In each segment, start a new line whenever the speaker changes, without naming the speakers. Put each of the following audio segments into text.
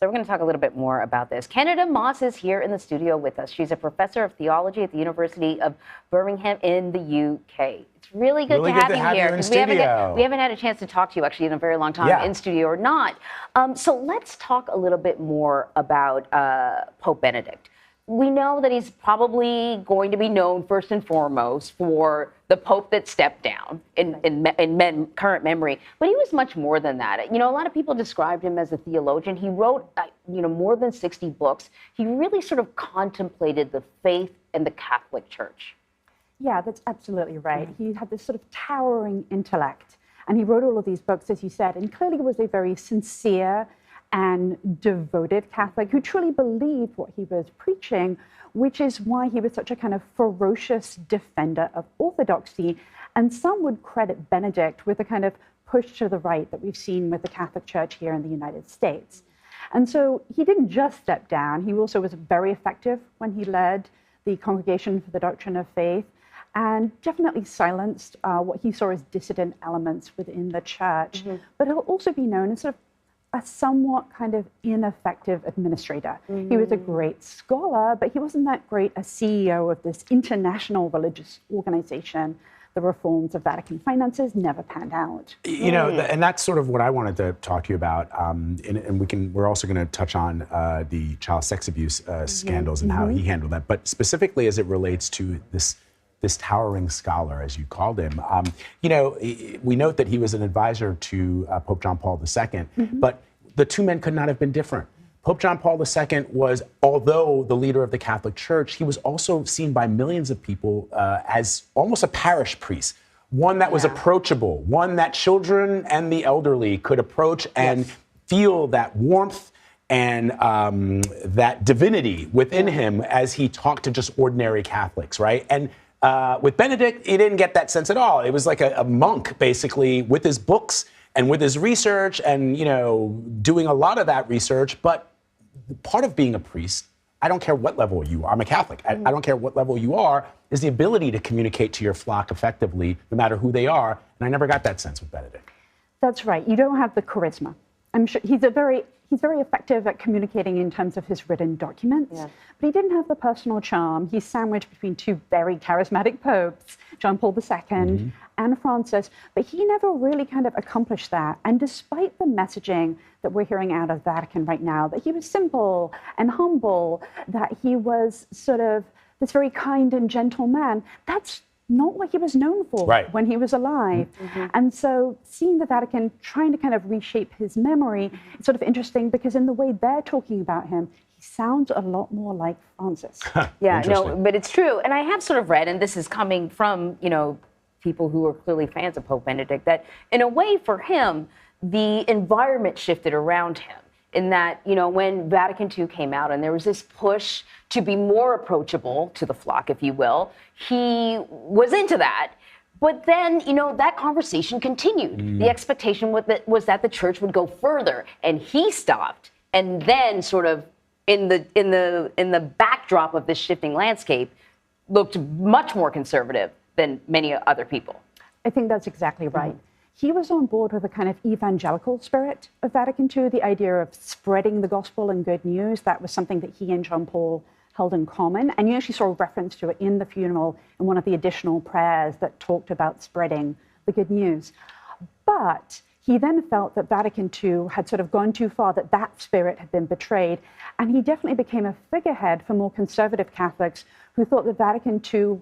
So we're going to talk a little bit more about this. Candida Moss is here in the studio with us. She's a professor of theology at the University of Birmingham in the UK. It's really good to have you here because we haven't had a chance to talk to you actually in a very long time, in studio or not. So let's talk a little bit more about Pope Benedict. We know that he's probably going to be known first and foremost for the Pope that stepped down in current memory, but he was much more than that. You know, a lot of people described him as a theologian. He wrote, more than 60 books. He really sort of contemplated the faith and the Catholic Church.
Yeah, that's absolutely right. He had this sort of towering intellect, and he wrote all of these books, as you said, and clearly was a very sincere and devoted Catholic who truly believed what he was preaching, which is why he was such a kind of ferocious defender of orthodoxy. And some would credit Benedict with a kind of push to the right that we've seen with the Catholic Church here in the United States. And so he didn't just step down, he also was very effective when he led the Congregation for the Doctrine of Faith, and definitely silenced what he saw as dissident elements within the church. But he'll also be known as sort of a somewhat kind of ineffective administrator. He was a great scholar, but he wasn't that great a CEO of this international religious organization. The reforms of Vatican finances never panned out.
You know, and that's sort of what I wanted to talk to you about. And we're also going to touch on the child sex abuse scandals and how he handled that. But specifically as it relates to this towering scholar, as you called him. We note that he was an advisor to Pope John Paul II, but the two men could not have been different. Pope John Paul II was, although the leader of the Catholic Church, he was also seen by millions of people as almost a parish priest, one that was approachable, one that children and the elderly could approach and feel that warmth and that divinity within him as he talked to just ordinary Catholics, right? And with Benedict, he didn't get that sense at all. It was like a monk, basically, with his books and with his research and, doing a lot of that research. But part of being a priest, I don't care what level you are. I'm a Catholic. I don't care what level you are, is the ability to communicate to your flock effectively, no matter who they are. And I never got that sense with Benedict.
That's right. You don't have the charisma. I'm sure he's very effective at communicating in terms of his written documents, but he didn't have the personal charm. He's sandwiched between two very charismatic popes, John Paul II and Francis, but he never really kind of accomplished that. And despite the messaging that we're hearing out of Vatican right now, that he was simple and humble, that he was sort of this very kind and gentle man, that's not what he was known for when he was alive. And so seeing the Vatican trying to kind of reshape his memory, it's sort of interesting because in the way they're talking about him, he sounds a lot more like Francis.
Yeah, no, but it's true. And I have sort of read, and this is coming from, people who are clearly fans of Pope Benedict, that in a way for him, the environment shifted around him. In that, when Vatican II came out and there was this push to be more approachable to the flock, if you will, he was into that. But then, that conversation continued. The expectation was that the church would go further, and he stopped. And then, sort of in the backdrop of this shifting landscape, looked much more conservative than many other people.
I think that's exactly right. He was on board with a kind of evangelical spirit of Vatican II, the idea of spreading the gospel and good news. That was something that he and John Paul held in common. And you actually saw a reference to it in the funeral in one of the additional prayers that talked about spreading the good news. But he then felt that Vatican II had sort of gone too far, that spirit had been betrayed. And he definitely became a figurehead for more conservative Catholics who thought that Vatican II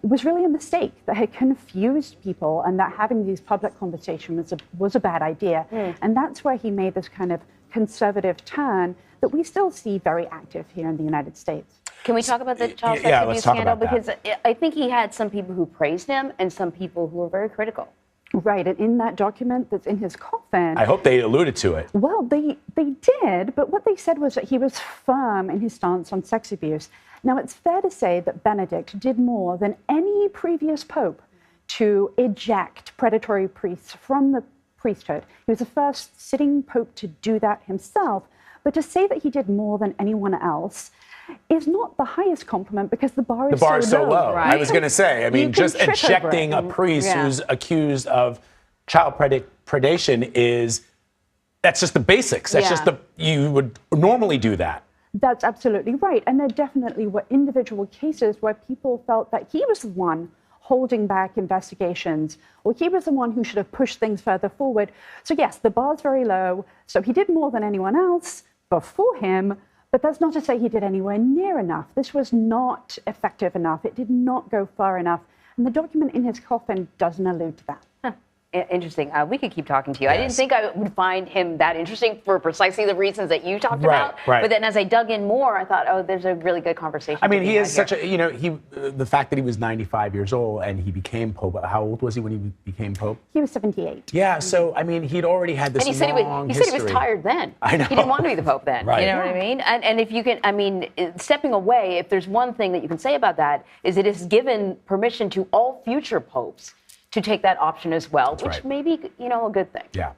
was really a mistake, that had confused people, and that having these public conversations was a bad idea. And that's where he made this kind of conservative turn that we still see very active here in the United States.
Can we talk about the child sex abuse scandal? Because I think he had some people who praised him and some people who were very critical.
Right, and in that document that's in his coffin...
I hope they alluded to it.
Well, they did, but what they said was that he was firm in his stance on sex abuse. Now, it's fair to say that Benedict did more than any previous pope to eject predatory priests from the priesthood. He was the first sitting pope to do that himself, but to say that he did more than anyone else is not the highest compliment because the bar is so low.
Right? I was going to say, I mean, just ejecting a priest who's accused of child predation is that's just the basics. That's just you would normally do that.
That's absolutely right. And there definitely were individual cases where people felt that he was the one holding back investigations, or he was the one who should have pushed things further forward. So yes, the bar's very low. So he did more than anyone else before him, but that's not to say he did anywhere near enough. This was not effective enough. It did not go far enough. And the document in his coffin doesn't allude to that.
Interesting. We could keep talking to you. Yes. I didn't think I would find him that interesting for precisely the reasons that you talked about.
Right.
But then as I dug in more, I thought, oh, there's a really good conversation.
I mean, he is such a, the fact that he was 95 years old and he became Pope. How old was he when he became Pope?
He was 78.
Yeah, so, I mean, he'd already had this long history.
He said he was tired then.
I know.
He didn't want to be the Pope then.
Right.
You know what I mean? And if you can, I mean, stepping away, if there's one thing that you can say about that, is it has given permission to all future popes to take that option as well, which may be, a good thing.
Yeah.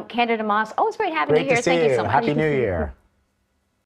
Candida Moss, always great having you here. Thank you so much.
Happy New Year.